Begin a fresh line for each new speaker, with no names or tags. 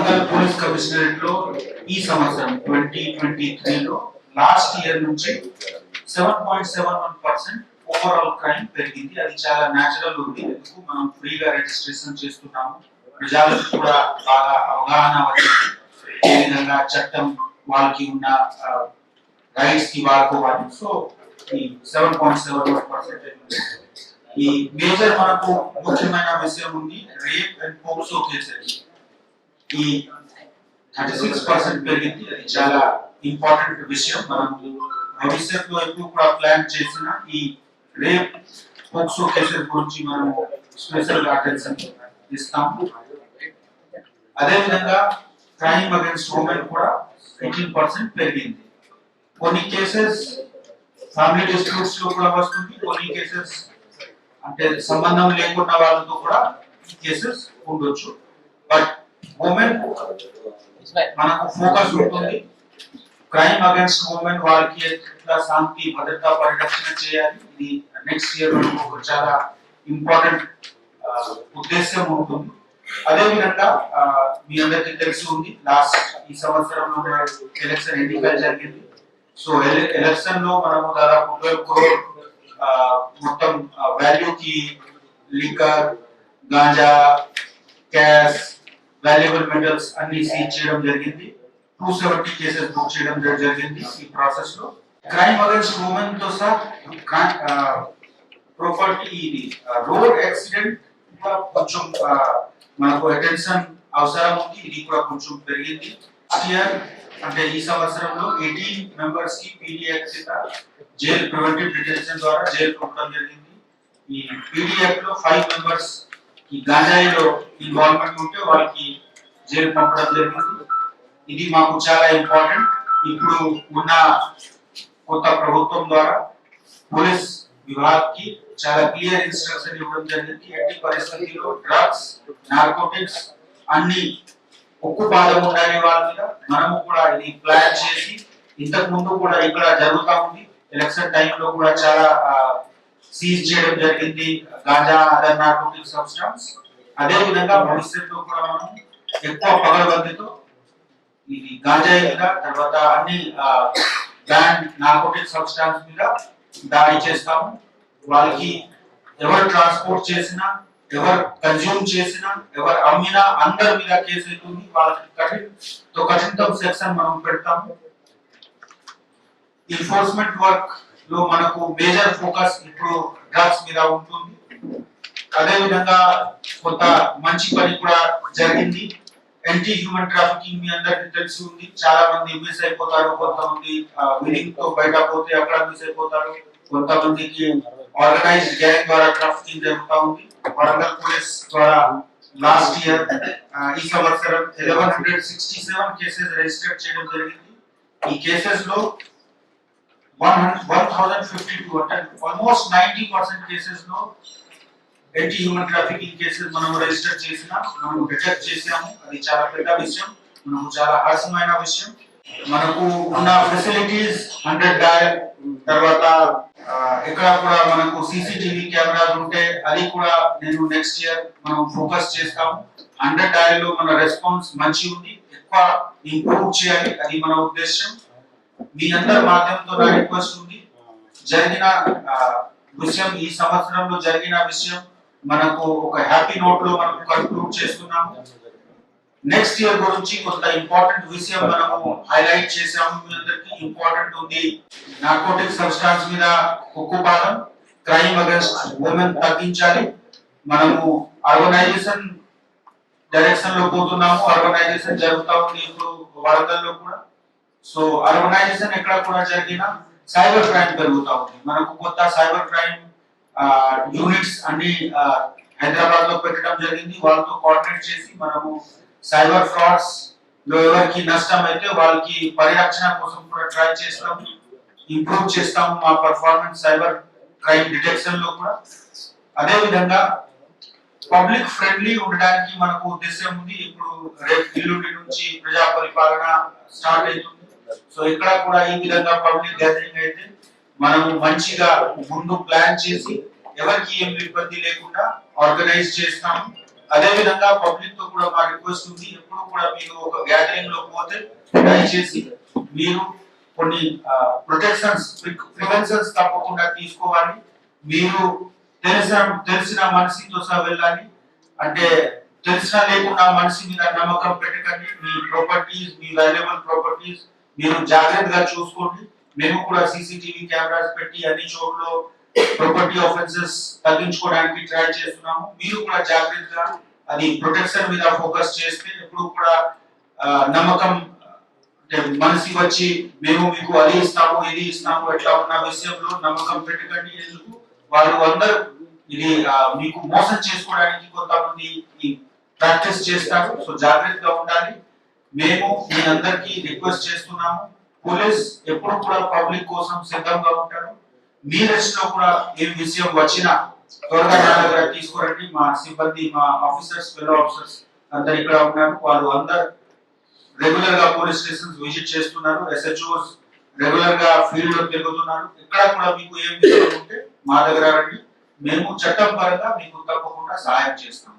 Warangal police commissionerate లో ఈ సంవత్సరం 2023 లో లాస్ట్ ఇయర్ నుంచి 7.71% ఓవరాల్ క్రైమ్ పెరిగింది. అది చాలా న్యాచురల్ ఉంది. ఎందుకు మనం ఫ్రీగా రిజిస్ట్రేషన్ చేస్తున్నాము, ప్రజలకు కూడా బాగా అవగాహన వచ్చింది ఏ విధంగా చట్టం వాళ్ళకి ఉన్న రైట్స్ కి వాడుకోవాలి. సో ఈ 7.71% ఈ మేజర్ మనకు ముఖ్యమైన విషయం ఉంది, రేప్ అండ్ పోక్సో కేసెస్ ఈ 36% పెరిగింది. అది చాలా ఇంపార్టెంట్ విషయం. మనం భవిష్యత్తులో ఎప్పుడు కూడా ప్లాన్ చేసిన ఈ రేప్ పోక్సో కేసెస్ గురించి మనం స్పెషల్ అటెన్షన్ ఇస్తాము. అదే విధంగా క్రైమ్ అగైన్స్ ఉమెన్ కూడా 18% పెరిగింది. కొన్ని కేసెస్ ఫ్యామిలీ డిస్ప్యూట్స్ లో కూడా వస్తుంది, కొన్ని కేసెస్ అంటే సంబంధం లేకుండా వాళ్ళతో కూడా ఈ కేసెస్ ఉండొచ్చు. బట్ ఉమెన్ మనకు ఫోకస్ ఉంటుంది. క్రైమ్ అగైన్స్ ఉమెన్ వాళ్ళకి ఎట్లా శాంతి భద్రత పరిరక్షణ చేయాలి, ఇది నెక్స్ట్ ఇయర్ మనకు చాలా ఇంపార్టెంట్ ఉద్దేశం ఉంటుంది. అదే విధంగా మీ అందరికీ తెలిసి ఉంది, లాస్ట్ ఈ సంవత్సరంలో ఎలక్షన్ ఎన్నికలు జరిగింది. సో ఎలక్షన్ లో మనము దాదాపు 12 crore మొత్తం వాల్యూకి liquor, ganja, cash, valuable metals seize సీజ్ చేయడం జరిగింది. 270 కేసెస్ బుక్ చేయడం జరిగింది. ఈ ప్రాసెస్ లో క్రైమ్ అగైన్స్ ఉమెన్ తో సహా ప్రాపర్టీ ఇది రోడ్ యాక్సిడెంట్ కొంచెం మనకు అటెన్షన్ అవసరం ఉంది, ఇది కూడా కొంచెం పెరిగింది. అంటే ఈ సంవత్సరంలో 18 మెంబర్స్ కి పీడీ యాక్ట్ కింద జైల్ ప్రివెంటివ్ డిటెన్షన్ ద్వారా జైలు పంపడం జరిగింది. ఈ పీడీ యాక్ట్ లో 5 మెంబర్స్ ఈ గాంజాయిలో ఇన్వాల్వ్మెంట్ ఉంటే వాళ్ళకి జైలు పంపడం జరిగింది. ఇది మాకు చాలా ఇంపార్టెంట్. ఇప్పుడు ఉన్న కొత్త ప్రభుత్వం ద్వారా పోలీస్ విభాగ్ కి చాలా క్లియర్ ఇన్స్ట్రక్షన్ ఇవ్వడం జరిగింది. ఎట్టి పరిస్థితుల్లో డ్రగ్స్, నార్కోటిక్స్ అన్ని ఉక్కు పాదం ఉండాలి వాళ్ళ మీద. మనము కూడా ఇది ప్లాన్ చేసి ఇంతకు ముందు కూడా ఇక్కడ జరుగుతా ఉంది. ఎలక్షన్ టైంలో కూడా చాలా సీజ్ చేయడం జరిగింది గాంజా, అదర్ నార్కోటిక్ సబ్స్టెన్స్. అదే విధంగా భవిష్యత్తులో కూడా మనం ఎక్కువ పగడబందీతో ఇది గాంజాయి మీద, తర్వాత అన్ని బ్యాన్ నార్కోటిక్ సబ్స్టెన్స్ మీద దాడి చేస్తాము. వాళ్ళకి ఎవరు ట్రాన్స్పోర్ట్ చేసినా, ఎవరు కన్జ్యూమ్ చేసినా, ఎవరు అమ్మినా అందరి మీద కేసు అవుతుంది. వాళ్ళకి కఠినతం సెక్షన్ మనం పెడతాము. ఎన్ఫోర్స్మెంట్ వర్క్ లో మనకు మేజర్ ఫోకస్ ఇప్పుడు డ్రగ్స్ మీద ఉంటుంది. అదే విధంగా కొంత మంచి పని కూడా జరిగింది. యాంటీ హ్యూమన్ ట్రాఫికింగ్ మీ అందరికీ తెలిసి ఉంది. చాలా మంది మిస్ అయిపోతారు, కొంతమంది విడింగ్ తో బయట పోతే అక్కడ మిస్ అయిపోతారు, కొంతమందికి ఆర్గనైజ్డ్ గ్యాంగ్ ద్వారా ట్రాఫికింగ్ జరుగుతూ ఉంది. వరంగల్ పోలీస్ ద్వారా లాస్ట్ ఇయర్ ఈ సంవత్సరం 1167 కేసెస్ రిజిస్టర్ చేయడం జరిగింది. ఈ కేసెస్ లో 1052 అంటే ఆల్మోస్ట్ 90% కేసెస్ లో యాంటీ హ్యూమన్ ట్రాఫికింగ్ కేసెస్ మనం రిజిస్టర్ చేసినా, మనం డిటెక్ట్ చేసాము. అది చాలా పెద్ద విషయం, మనకు చాలా హర్షమైన విషయం. మనకు ఉన్న ఫెసిలిటీస్ 100 డయల్, తర్వాత ఇక్కడ కూడా మనకు సీసీటీవీ కెమెరాస్ ఉంటే అది కూడా నేను నెక్స్ట్ ఇయర్ మనం ఫోకస్ చేస్తాము. 100 డయల్ లో మన రెస్పాన్స్ మంచి ఉంది, ఎక్కువ ఇంప్రూవ్ చేయాలి, అది మన ఉద్దేశం. మీ అందరి మాధ్యమంతో నా రిక్వెస్ట్ ఉంది, జరిగిన విషయం ఈ సంవత్సరంలో జరిగిన విషయం మనకు ఒక హ్యాపీ నోట్ లో మనం కన్క్లూడ్ చేస్తున్నాము. నెక్స్ట్ ఇయర్ గురించి కొంత ఇంపార్టెంట్ విషయం మనము హైలైట్ చేసాము. మీ అందరికి ఇంపార్టెంట్ ఉంది, నార్కోటిక్ సబ్స్టాన్స్ మీద ఉక్కుపాదం, క్రైమ్ అగైన్స్ ఉమెన్ తగ్గించాలి. మనము ఆర్గనైజేషన్ డైరెక్షన్ లో పోతున్నాము. ఆర్గనైజేషన్ జరుగుతా ఉంది ఇప్పుడు వరంగల్లో కూడా. సో ఆర్గనైజేషన్ ఎక్కడ కూడా జరిగినా సైబర్ క్రైమ్ పెరుగుతా ఉంది. మనకు కొత్త సైబర్ క్రైమ్ యూనిట్స్ అన్ని హైదరాబాద్ లో పెట్టడం జరిగింది. వాళ్ళతో కోఆర్డినేట్ చేసి మనము సైబర్ ఫ్రాడ్స్ లో ఎవరికి నష్టం అయితే వాళ్ళకి పరిరక్షణ కోసం కూడా ట్రై చేస్తాము, ఇంప్రూవ్ చేస్తాము మా పర్ఫార్మెన్స్ సైబర్ క్రైమ్ డిటెక్షన్ లో కూడా. అదే విధంగా పబ్లిక్ ఫ్రెండ్లీ ఉండడానికి మనకు ఉద్దేశం ఉంది. ఇప్పుడు రేపు ఎల్లుండి నుంచి ప్రజా పరిపాలన స్టార్ట్ అవుతుంది. సో ఇక్కడ కూడా ఈ విధంగా పబ్లిక్ గ్యాదరింగ్ అయితే మనము మంచిగా ముందు ప్లాన్ చేసి ఎవరికి ఏం ఇబ్బంది లేకుండా ఆర్గనైజ్ చేస్తాము. అదే విధంగా పబ్లిక్ తో కూడా మా రిక్వెస్ట్ ఉంది, ఎప్పుడు కూడా మీరు ఒక గ్యాదరింగ్ లో పోతే దయచేసి మీరు కొన్ని ప్రొటెక్షన్స్ ప్రివెన్షన్స్ తప్పకుండా తీసుకోవాలి. మీరు తెలిసిన మనిషితో సహా వెళ్ళాలి. అంటే తెలిసినా లేకుండా మనిషి మీద నమ్మకం పెట్టకండి. మీ ప్రాపర్టీస్, మీ వాల్యుబుల్ ప్రాపర్టీస్ మీరు జాగ్రత్తగా చూసుకోండి. మేము కూడా సీసీటీవీ కెమెరాస్ పెట్టి అన్ని చోట్ల ప్రాపర్టీ ఆఫెన్సెస్ తగ్గించుకోవడానికి ట్రై చేస్తున్నాము. మీరు కూడా జాగ్రత్తగా అది ప్రొటెక్షన్ మీద ఫోకస్ చేస్తే ఎప్పుడు కూడా నమ్మకం, అంటే మనిషి వచ్చి మేము మీకు అది ఇస్తాము ఇది ఇస్తాము ఎట్లా ఉన్న విషయంలో నమ్మకం పెట్టకండి. ఎందుకు వాళ్ళు అందరూ ఇది మీకు మోసం చేసుకోవడానికి కొంతమంది ఈ ప్రాక్టీస్ చేస్తారు. సో జాగ్రత్తగా ఉండాలి. మేము మీ అందరికీ రిక్వెస్ట్ చేస్తున్నాము, పోలీస్ ఎప్పుడు కూడా పబ్లిక్ కోసం సిద్ధంగా ఉంటారు. మీ రెస్ట్ లో కూడా ఏ విషయం వచ్చినా త్వరగా నా దగ్గర తీసుకురండి. మా సిబ్బంది, మా ఆఫీసర్స్, ఫెలో ఆఫీసర్స్ అందరు ఇక్కడ ఉన్నారు. వాళ్ళు అందరు రెగ్యులర్ గా పోలీస్ స్టేషన్స్ విజిట్ చేస్తున్నారు. ఎస్హెచ్ఓస్ రెగ్యులర్ గా ఫీల్డ్ లో తిరుగుతున్నారు. ఇక్కడ కూడా మీకు ఏం విషయం ఉంటే మా దగ్గర రండి. మేము చట్టం పరంగా మీకు తప్పకుండా సహాయం చేస్తాం.